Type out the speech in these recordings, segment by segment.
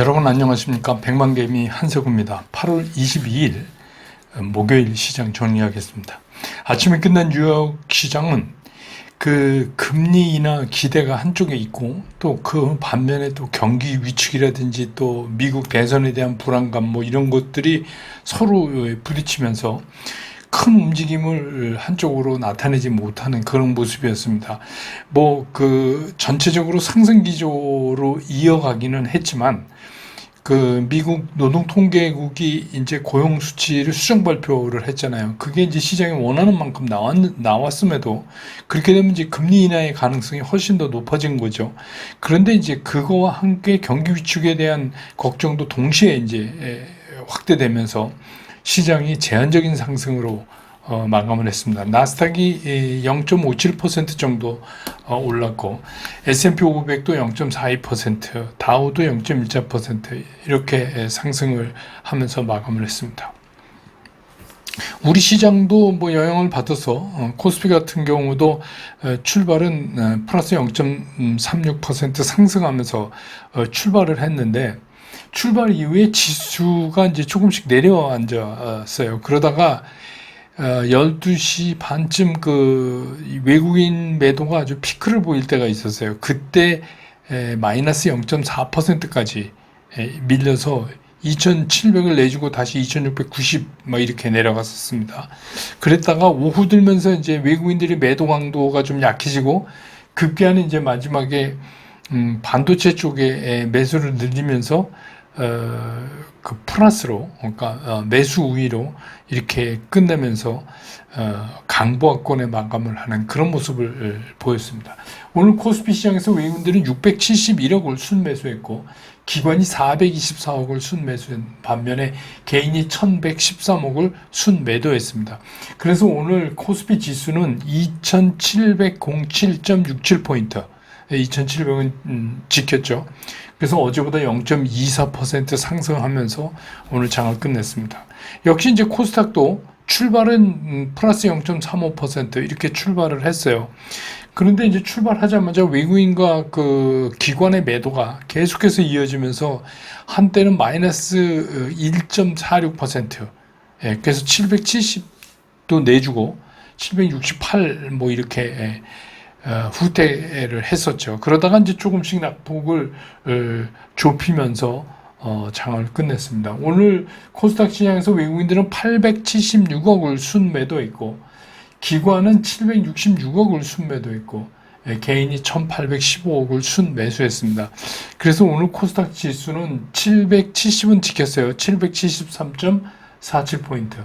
여러분 안녕하십니까. 백만개미 한석우입니다. 8월 22일 목요일 시장 정리하겠습니다. 아침에 끝난 뉴욕 시장은 그 금리 인하 기대가 한쪽에 있고 또 그 반면에 또 경기 위축이라든지 또 미국 대선에 대한 불안감 뭐 이런 것들이 서로 부딪히면서 큰 움직임을 한쪽으로 나타내지 못하는 그런 모습이었습니다. 뭐 그 전체적으로 상승 기조로 이어가기는 했지만 그 미국 노동통계국이 이제 고용 수치를 수정 발표를 했잖아요. 그게 이제 시장이 원하는 만큼 나왔음에도 그렇게 되면 이제 금리 인하의 가능성이 훨씬 더 높아진 거죠. 그런데 이제 그거와 함께 경기 위축에 대한 걱정도 동시에 이제 확대되면서 시장이 제한적인 상승으로 마감을 했습니다. 나스닥이 0.57% 정도 올랐고 S&P 500도 0.42%, 다우도 0.14% 이렇게 상승을 하면서 마감을 했습니다. 우리 시장도 뭐 영향을 받아서 코스피 같은 경우도 출발은 플러스 0.36% 상승하면서 출발을 했는데 출발 이후에 지수가 이제 조금씩 내려앉았어요. 그러다가 12시 반쯤 그 외국인 매도가 아주 피크를 보일 때가 있었어요. 그때 마이너스 0.4%까지 밀려서 2,700을 내주고 다시 2,690 막 이렇게 내려갔었습니다. 그랬다가 오후 들면서 이제 외국인들이 매도 강도가 좀 약해지고 급기야는 이제 마지막에 반도체 쪽에 매수를 늘리면서 그 플러스로 그러니까 매수 우위로 이렇게 끝내면서 강보합권에 마감을 하는 그런 모습을 보였습니다. 오늘 코스피 시장에서 외국인들은 671억을 순매수했고 기관이 424억을 순매수한 반면에 개인이 1113억을 순매도했습니다. 그래서 오늘 코스피 지수는 2707.67포인트 2700은 지켰죠. 그래서 어제보다 0.24% 상승하면서 오늘 장을 끝냈습니다. 역시 이제 코스닥도 출발은 플러스 0.35% 이렇게 출발을 했어요. 그런데 이제 출발하자마자 외국인과 그 기관의 매도가 계속해서 이어지면서 한때는 마이너스 1.46%, 그래서 770도 내주고 768 뭐 이렇게 후퇴를 했었죠. 그러다가 이제 조금씩 낙폭을 좁히면서 장을 끝냈습니다. 오늘 코스닥 시장에서 외국인들은 876억을 순매도했고 기관은 766억을 순매도했고 개인이 1815억을 순매수했습니다. 그래서 오늘 코스닥 지수는 770은 지켰어요. 773.47포인트.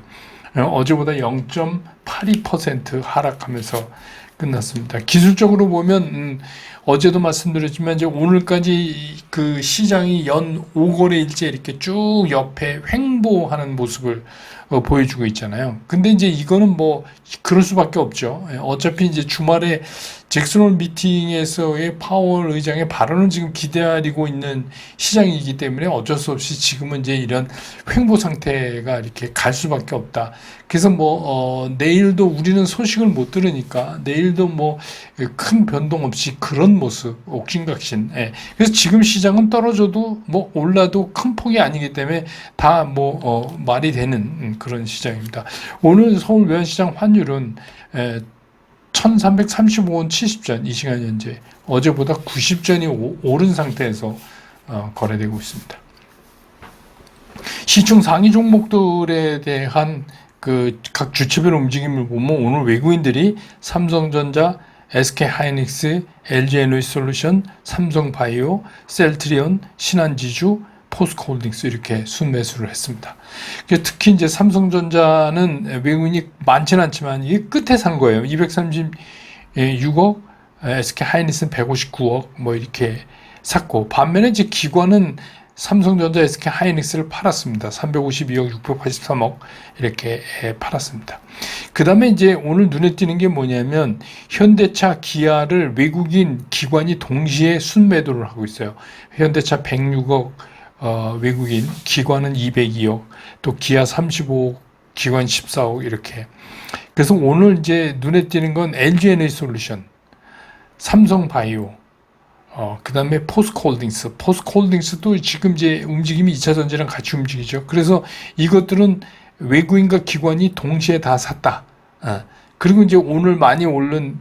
어제보다 0.82% 하락하면서 끝났습니다. 기술적으로 보면 어제도 말씀드렸지만 이제 오늘까지 그 시장이 연 5거래일째 이렇게 쭉 옆에 횡보하는 모습을 보여주고 있잖아요. 근데 이제 이거는 뭐 그럴 수밖에 없죠. 어차피 이제 주말에 잭슨홀 미팅에서의 파월 의장의 발언을 지금 기다리고 있는 시장이기 때문에 어쩔 수 없이 지금은 이제 이런 횡보 상태가 이렇게 갈 수밖에 없다. 그래서 뭐 내일도 우리는 소식을 못 들으니까 내일도 뭐 큰 변동 없이 그런 모습 옥신각신. 그래서 지금 시장은 떨어져도 뭐 올라도 큰 폭이 아니기 때문에 다 뭐 말이 되는 그런 시장입니다. 오늘 서울 외환시장 환율은 1335원 70전 이 시간 현재 어제보다 90전이 오른 상태에서 거래되고 있습니다. 시총 상위 종목들에 대한 그 각 주체별 움직임을 보면 오늘 외국인들이 삼성전자, SK하이닉스, LG에너지솔루션, 삼성바이오, 셀트리온, 신한지주, 포스코홀딩스 이렇게 순매수를 했습니다. 특히 이제 삼성전자는 외국인이 많지는 않지만 이게 끝에 산 거예요. 236억, SK하이닉스는 159억 뭐 이렇게 샀고 반면에 이제 기관은 삼성전자, SK하이닉스를 팔았습니다. 352억, 683억 이렇게 팔았습니다. 그 다음에 이제 오늘 눈에 띄는 게 뭐냐면 현대차, 기아를 외국인 기관이 동시에 순매도를 하고 있어요. 현대차 106억 외국인, 기관은 202억, 또 기아 35억, 기관 14억 이렇게. 그래서 오늘 이제 눈에 띄는 건 LG에너지솔루션, 삼성바이오, 그 다음에 포스코홀딩스도 지금 이제 움직임이 2차 전지랑 같이 움직이죠. 그래서 이것들은 외국인과 기관이 동시에 다 샀다. 그리고 이제 오늘 많이 오른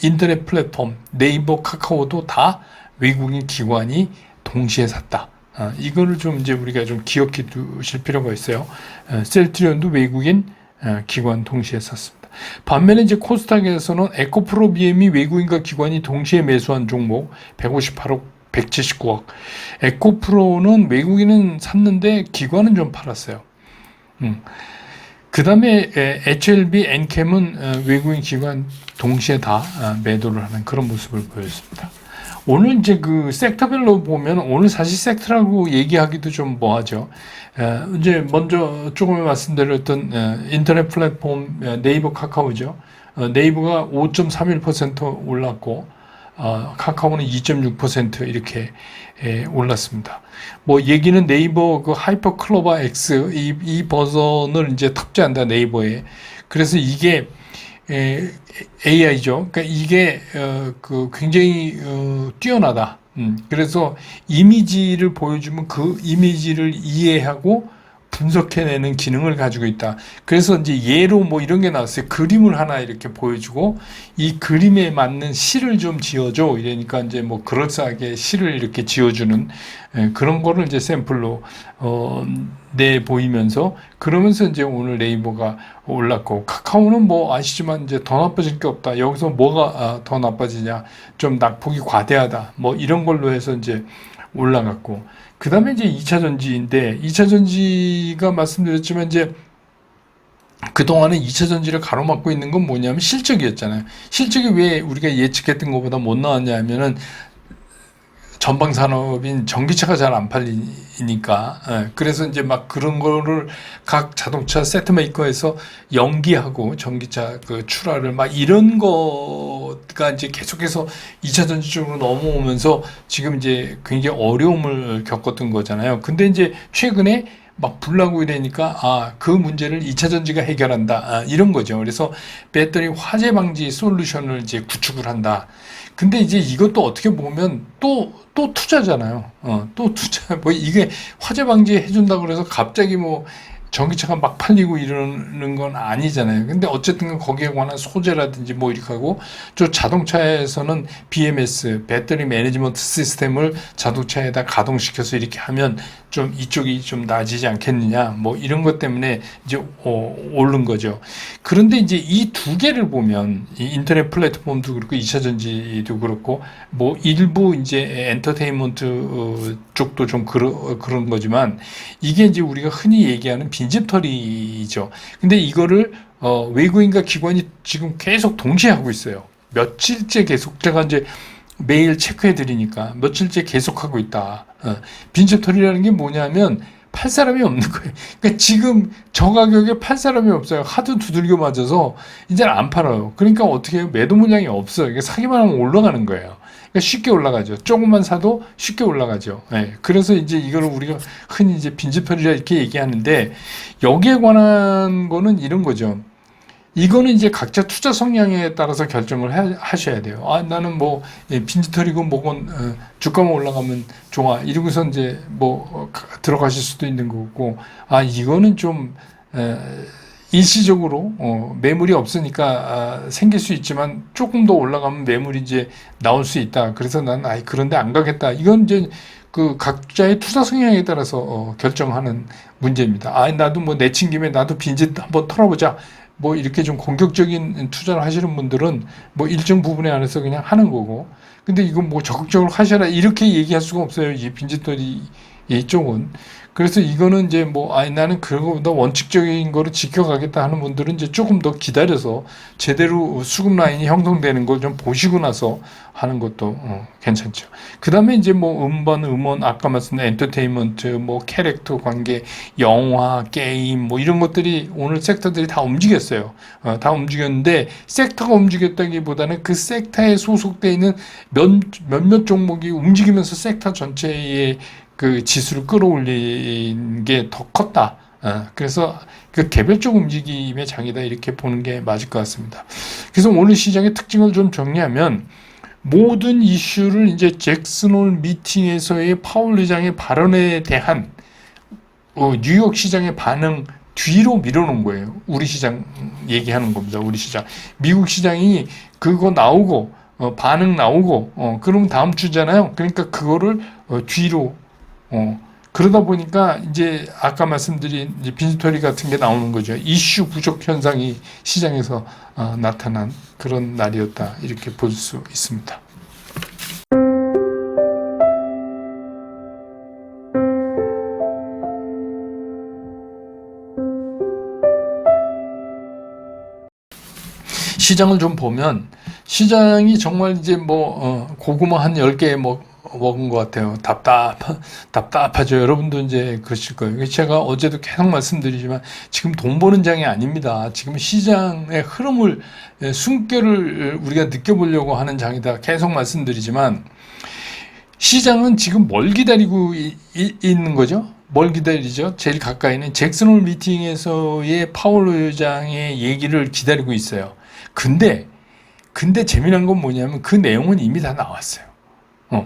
인터넷 플랫폼 네이버, 카카오도 다 외국인 기관이 동시에 샀다. 이거를 좀 이제 우리가 좀 기억해 두실 필요가 있어요. 셀트리온도 외국인 기관 동시에 샀습니다. 반면에 이제 코스닥에서는 에코프로비엠이 외국인과 기관이 동시에 매수한 종목 158억, 179억. 에코프로는 외국인은 샀는데 기관은 좀 팔았어요. 그 다음에 HLB, 엔캠은 외국인 기관 동시에 다 매도를 하는 그런 모습을 보였습니다. 오늘 이제 그 섹터별로 보면 오늘 사실 섹터라고 얘기하기도 좀 뭐하죠. 이제 먼저 조금 말씀드렸던 인터넷 플랫폼 네이버, 카카오죠. 네이버가 5.31% 올랐고 카카오는 2.6% 이렇게 올랐습니다. 뭐 얘기는 네이버 그 하이퍼 클로바 X 이 버전을 이제 탑재한다 네이버에. 그래서 이게 AI죠. 그러니까 이게 굉장히 뛰어나다. 그래서 이미지를 보여주면 그 이미지를 이해하고 분석해내는 기능을 가지고 있다. 그래서 이제 예로 뭐 이런 게 나왔어요. 그림을 하나 이렇게 보여주고 이 그림에 맞는 시를 좀 지어줘. 이러니까 이제 뭐 그럴싸하게 시를 이렇게 지어주는 그런 거를 이제 샘플로 내 보이면서 그러면서 이제 오늘 네이버가 올랐고 카카오는 뭐 아시지만 이제 더 나빠질 게 없다. 여기서 뭐가 더 나빠지냐? 좀 낙폭이 과대하다. 뭐 이런 걸로 해서 이제 올라갔고. 그 다음에 이제 2차 전지인데, 2차 전지가 말씀드렸지만, 이제, 그동안은 2차 전지를 가로막고 있는 건 뭐냐면 실적이었잖아요. 실적이 왜 우리가 예측했던 것보다 못 나왔냐 하면은, 전방 산업인 전기차가 잘 안 팔리니까 그래서 이제 막 그런 거를 각 자동차 세트 메이커에서 연기하고 전기차 그 출하를 막 이런 거가 이제 계속해서 2차 전지 쪽으로 넘어오면서 지금 이제 굉장히 어려움을 겪었던 거잖아요. 근데 이제 최근에 막 불나고 이러니까 그 문제를 2차 전지가 해결한다 이런 거죠. 그래서 배터리 화재 방지 솔루션을 이제 구축을 한다. 근데 이제 이것도 어떻게 보면 또 투자잖아요. 또 투자. 뭐 이게 화재 방지 해준다고 그래서 갑자기 뭐 전기차가 막 팔리고 이러는 건 아니잖아요. 근데 어쨌든 거기에 관한 소재라든지 뭐 이렇게 하고 저 자동차에서는 BMS, 배터리 매니지먼트 시스템을 자동차에다 가동시켜서 이렇게 하면 좀 이쪽이 좀 나아지지 않겠느냐 뭐 이런 것 때문에 이제 오른 거죠. 그런데 이제 이 두 개를 보면 이 인터넷 플랫폼도 그렇고 2차 전지도 그렇고 뭐 일부 이제 엔터테인먼트 쪽도 좀 그런 거지만 이게 이제 우리가 흔히 얘기하는 빈집털이죠. 근데 이거를 외국인과 기관이 지금 계속 동시에 하고 있어요. 며칠째 계속 제가 이제 매일 체크해 드리니까 며칠째 계속 하고 있다. 빈집털이라는 게 뭐냐면 팔 사람이 없는 거예요. 그러니까 지금 저 가격에 팔 사람이 없어요. 하도 두들겨 맞아서 이제는 안 팔아요. 그러니까 어떻게 해요? 매도 물량이 없어요. 그러니까 사기만 하면 올라가는 거예요. 그러니까 쉽게 올라가죠. 조금만 사도 쉽게 올라가죠. 그래서 이제 이거를 우리가 흔히 이제 빈집털이라 이렇게 얘기하는데 여기에 관한 거는 이런 거죠. 이거는 이제 각자 투자 성향에 따라서 결정을 하셔야 돼요. 나는 뭐 빈집털이고 뭐건 주가만 올라가면 좋아. 이러고서 이제 뭐 들어가실 수도 있는 거고, 이거는 좀 일시적으로 매물이 없으니까 생길 수 있지만 조금 더 올라가면 매물이 이제 나올 수 있다. 그래서 난 그런데 안 가겠다. 이건 이제 그 각자의 투자 성향에 따라서 결정하는 문제입니다. 나도 뭐 내친 김에 나도 빈집 한번 털어보자. 뭐 이렇게 좀 공격적인 투자를 하시는 분들은 뭐 일정 부분에 안에서 그냥 하는 거고. 근데 이건 뭐 적극적으로 하셔라 이렇게 얘기할 수가 없어요. 이 빈집털이 이쪽은. 그래서 이거는 이제 뭐 나는 그거보다 원칙적인 거를 지켜가겠다 하는 분들은 이제 조금 더 기다려서 제대로 수급 라인이 형성되는 걸 좀 보시고 나서 하는 것도 괜찮죠. 그 다음에 이제 뭐 음원, 아까 말씀드린 엔터테인먼트, 뭐 캐릭터 관계, 영화, 게임 뭐 이런 것들이 오늘 섹터들이 다 움직였어요. 다 움직였는데 섹터가 움직였다기보다는 그 섹터에 소속되어 있는 몇몇 종목이 움직이면서 섹터 전체의 그 지수를 끌어올린 게 더 컸다. 그래서 그 개별적 움직임의 장이다 이렇게 보는 게 맞을 것 같습니다. 그래서 오늘 시장의 특징을 좀 정리하면 모든 이슈를 이제 잭슨홀 미팅에서의 파월 의장의 발언에 대한 뉴욕 시장의 반응 뒤로 밀어놓은 거예요. 우리 시장 얘기하는 겁니다. 우리 시장. 미국 시장이 그거 나오고 반응 나오고 그러면 다음 주잖아요. 그러니까 그거를 뒤로 그러다 보니까 이제 아까 말씀드린 이제 빈스토리 같은 게 나오는 거죠. 이슈 부족 현상이 시장에서 나타난 그런 날이었다. 이렇게 볼 수 있습니다. 시장을 좀 보면 시장이 정말 이제 고구마 한 10개 먹은 것 같아요. 답답하죠. 여러분도 이제 그러실 거예요. 제가 어제도 계속 말씀드리지만 지금 돈 버는 장이 아닙니다. 지금 시장의 흐름을, 숨결을 우리가 느껴보려고 하는 장이다. 계속 말씀드리지만 시장은 지금 뭘 기다리고 있는 거죠? 뭘 기다리죠? 제일 가까이는 잭슨홀 미팅에서의 파월 의장의 얘기를 기다리고 있어요. 근데 재미난 건 뭐냐면 그 내용은 이미 다 나왔어요.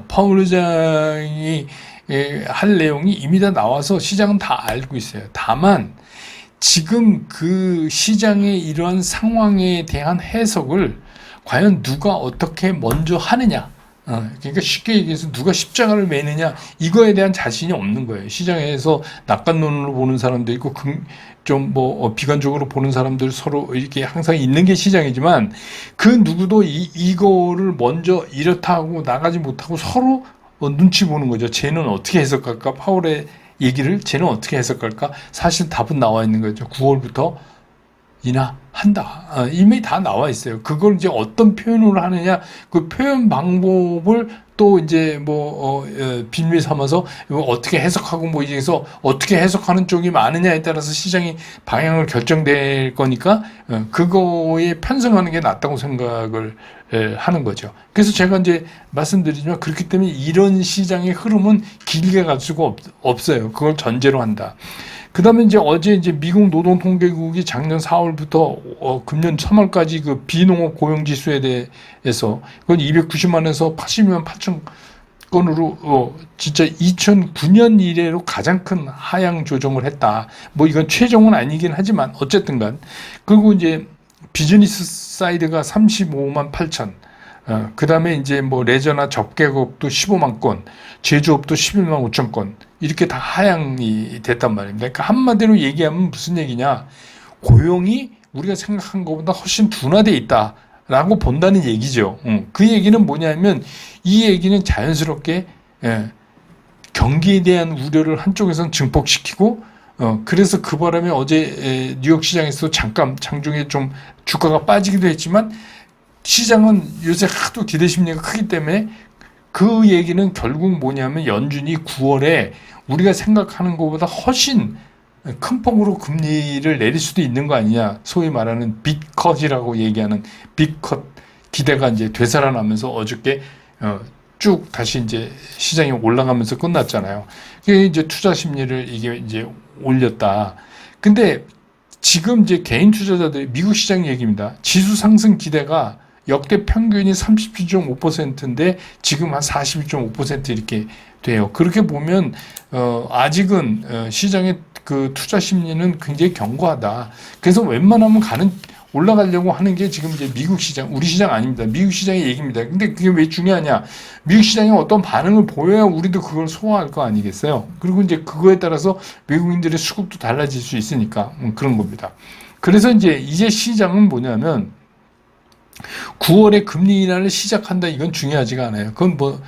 파월 의장이 할 내용이 이미 다 나와서 시장은 다 알고 있어요. 다만 지금 그 시장의 이러한 상황에 대한 해석을 과연 누가 어떻게 먼저 하느냐, 그러니까 쉽게 얘기해서 누가 십자가를 매느냐, 이거에 대한 자신이 없는 거예요. 시장에서 낙관론으로 보는 사람도 있고 좀 비관적으로 보는 사람들 서로 이렇게 항상 있는 게 시장이지만 그 누구도 이거를 먼저 이렇다 하고 나가지 못하고 서로 눈치 보는 거죠. 쟤는 어떻게 해석할까? 파월의 얘기를 쟤는 어떻게 해석할까? 사실 답은 나와 있는 거죠. 9월부터 인하한다. 이미 다 나와 있어요. 그걸 이제 어떤 표현으로 하느냐, 그 표현 방법을 또 이제 빌미 삼아서 이거 어떻게 해석하고 이제서 어떻게 해석하는 쪽이 많으냐에 따라서 시장이 방향을 결정될 거니까 그거에 편승하는 게 낫다고 생각을 하는 거죠. 그래서 제가 이제 말씀드리지만 그렇기 때문에 이런 시장의 흐름은 길게 갈 수가 없어요. 그걸 전제로 한다. 그 다음에 어제 미국 노동통계국이 작년 4월부터 금년 3월까지 그 비농업 고용지수에 대해서 그건 290만에서 82만 8천 건으로 진짜 2009년 이래로 가장 큰 하향 조정을 했다. 이건 최종은 아니긴 하지만 어쨌든 간. 그리고 비즈니스 사이드가 35만 8천. 그 다음에 레저나 접객업도 15만 건, 제조업도 11만 5천 건, 이렇게 다 하향이 됐단 말입니다. 그러니까 한마디로 얘기하면 무슨 얘기냐. 고용이 우리가 생각한 것보다 훨씬 둔화되어 있다라고 본다는 얘기죠. 그 얘기는 뭐냐면 이 얘기는 자연스럽게 경기에 대한 우려를 한쪽에서는 증폭시키고 그래서 그 바람에 어제 뉴욕 시장에서 잠깐 장중에 좀 주가가 빠지기도 했지만 시장은 요새 하도 기대 심리가 크기 때문에 그 얘기는 결국 뭐냐면 연준이 9월에 우리가 생각하는 것보다 훨씬 큰 폭으로 금리를 내릴 수도 있는 거 아니냐. 소위 말하는 빅컷이라고 얘기하는 빅컷 기대가 되살아나면서 어저께 쭉 다시 시장이 올라가면서 끝났잖아요. 그게 투자 심리를 이게 올렸다. 근데 지금 개인 투자자들이 미국 시장 얘기입니다. 지수 상승 기대가 역대 평균이 37.5%인데 지금 한 41.5% 이렇게 돼요. 그렇게 보면 아직은 시장의 그 투자 심리는 굉장히 견고하다. 그래서 웬만하면 올라가려고 하는 게 지금 미국 시장, 우리 시장 아닙니다. 미국 시장의 얘기입니다. 근데 그게 왜 중요하냐? 미국 시장이 어떤 반응을 보여야 우리도 그걸 소화할 거 아니겠어요? 그리고 그거에 따라서 외국인들의 수급도 달라질 수 있으니까 그런 겁니다. 그래서 이제 시장은 뭐냐면 9월에 금리 인하를 시작한다. 이건 중요하지가 않아요. 그건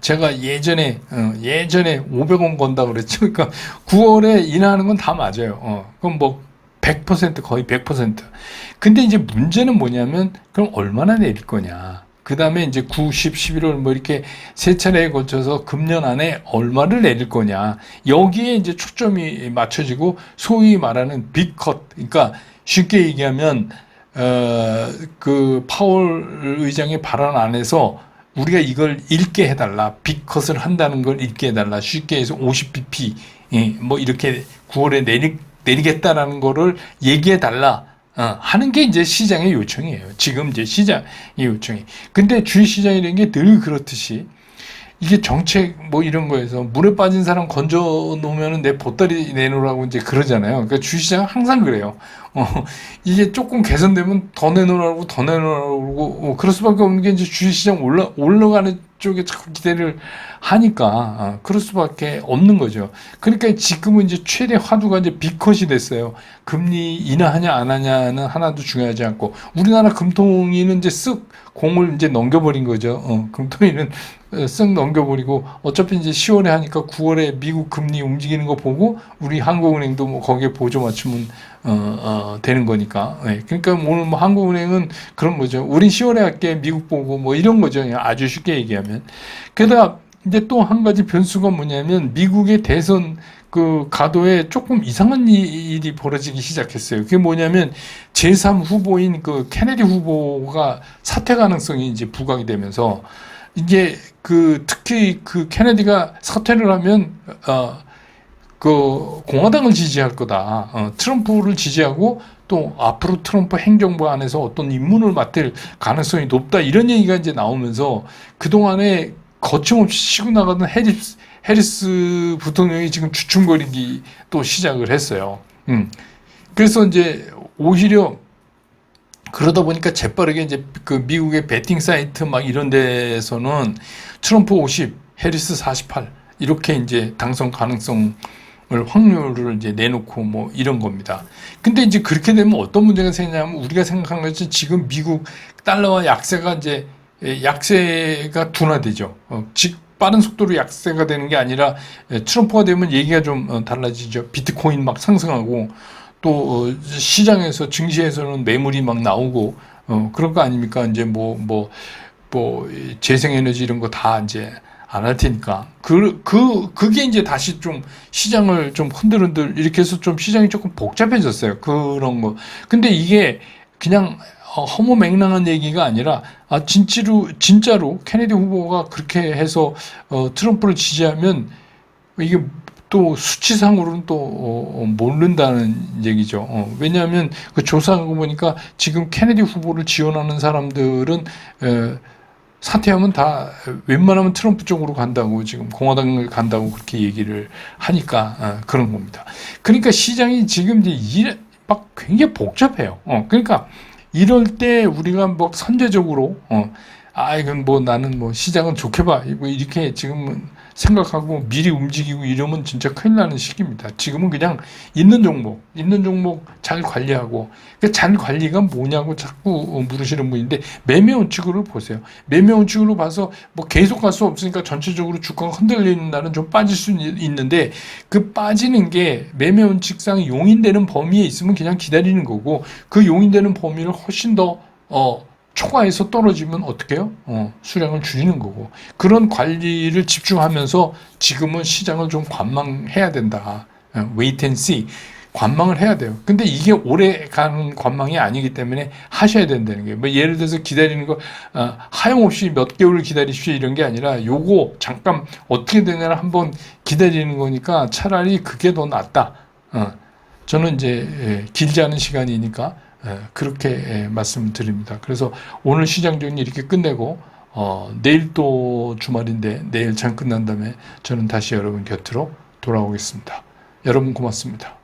제가 예전에 500원 건다 그랬죠. 그러니까 9월에 인하하는 건 다 맞아요. 그럼 100% 거의 100%. 근데 문제는 뭐냐면 그럼 얼마나 내릴 거냐. 그 다음에 9, 10, 11월 이렇게 세 차례에 거쳐서 금년 안에 얼마를 내릴 거냐. 여기에 초점이 맞춰지고 소위 말하는 빅컷. 그러니까 쉽게 얘기하면 그 파월 의장의 발언 안에서 우리가 이걸 읽게 해달라. 빅컷을 한다는 걸 읽게 해달라. 쉽게 해서 50bp 이렇게 9월에 내리겠다라는 거를 얘기해달라. 하는 게 이제 시장의 요청이에요. 지금 이제 시장의 요청이. 근데 주식시장이라는 게 늘 그렇듯이 이게 정책 뭐 이런 거에서 물에 빠진 사람 건져 놓으면은 내 보따리 내놓으라고 이제 그러잖아요. 그러니까 주식시장은 항상 그래요. 어, 이게 조금 개선되면 더 내놓으라고 더 내놓으라고 그럴 수밖에 없는 게 이제 주식시장 올라가는 쪽에 자꾸 기대를 하니까 그럴 수밖에 없는 거죠. 그러니까 지금은 이제 최대 화두가 이제 비컷이 됐어요. 금리 인하하냐 안 하냐는 하나도 중요하지 않고 우리나라 금통위는 이제 쓱 공을 이제 넘겨버린 거죠. 금통위는 쓱 넘겨버리고 어차피 이제 10월에 하니까 9월에 미국 금리 움직이는 거 보고 우리 한국은행도 뭐 거기에 보조 맞추면 되는 거니까. 네. 그러니까 오늘 뭐 한국은행은 그런 거죠. 우린 10월에 할게 미국 보고 뭐 이런 거죠. 그냥 아주 쉽게 얘기하면. 게다가 이제 또 한 가지 변수가 뭐냐면 미국의 대선 그 가도에 조금 이상한 일이 벌어지기 시작했어요. 그게 뭐냐면 제3 후보인 그 케네디 후보가 사퇴 가능성이 이제 부각이 되면서 이게 그 특히 그 케네디가 사퇴를 하면 그 공화당을 지지할 거다. 트럼프를 지지하고 또 앞으로 트럼프 행정부 안에서 어떤 임무를 맡을 가능성이 높다. 이런 얘기가 이제 나오면서 그동안에 거침없이 치고 나가던 해리스 부통령이 지금 주춤거리기 또 시작을 했어요. 그래서 이제 오히려 그러다 보니까 재빠르게 이제 그 미국의 베팅 사이트 막 이런 데서는 트럼프 50, 해리스 48 이렇게 이제 당선 가능성 확률을 이제 내놓고 뭐 이런 겁니다. 근데 이제 그렇게 되면 어떤 문제가 생기냐면 우리가 생각한 것이 지금 미국 달러와 약세가 이제 약세가 둔화되죠. 빠른 속도로 약세가 되는 게 아니라 트럼프가 되면 얘기가 좀 달라지죠. 비트코인 막 상승하고 또 시장에서 증시에서는 매물이 막 나오고 그런 거 아닙니까? 이제 뭐 재생에너지 이런 거 다 이제 안 할 테니까. 그게 이제 다시 좀 시장을 좀 흔들흔들 이렇게 해서 좀 시장이 조금 복잡해졌어요. 그런 거. 근데 이게 그냥 허무맹랑한 얘기가 아니라 진짜로 케네디 후보가 그렇게 해서 트럼프를 지지하면 이게 또 수치상으로는 또 모른다는 얘기죠. 왜냐하면 그 조사하고 보니까 지금 케네디 후보를 지원하는 사람들은 사퇴하면 다 웬만하면 트럼프 쪽으로 간다고 지금 공화당을 간다고 그렇게 얘기를 하니까 그런 겁니다. 그러니까 시장이 지금 이제 막 굉장히 복잡해요. 그러니까 이럴 때 우리가 뭐 선제적으로 이건 뭐 나는 뭐 시장은 좋게 봐 뭐 이렇게 지금은 생각하고 미리 움직이고 이러면 진짜 큰일 나는 시기입니다. 지금은 그냥 있는 종목 잘 관리하고 잘 관리가 뭐냐고 자꾸 물으시는 분인데 매매 원칙으로 보세요. 매매 원칙으로 봐서 뭐 계속 갈 수 없으니까 전체적으로 주가가 흔들리는 날은 좀 빠질 수 있는데 그 빠지는 게 매매 원칙상 용인되는 범위에 있으면 그냥 기다리는 거고 그 용인되는 범위를 훨씬 더 초과해서 떨어지면 어떻게 해요? 수량을 줄이는 거고. 그런 관리를 집중하면서 지금은 시장을 좀 관망해야 된다. wait and see. 관망을 해야 돼요. 근데 이게 오래 가는 관망이 아니기 때문에 하셔야 된다는 거예요. 뭐 예를 들어서 기다리는 거, 하염없이 몇 개월을 기다리십시오 이런 게 아니라 요거 잠깐 어떻게 되냐를 한번 기다리는 거니까 차라리 그게 더 낫다. 저는 이제 길지 않은 시간이니까 그렇게 말씀드립니다. 그래서 오늘 시장 정리 이렇게 끝내고 내일 또 주말인데 내일 장 끝난 다음에 저는 다시 여러분 곁으로 돌아오겠습니다. 여러분 고맙습니다.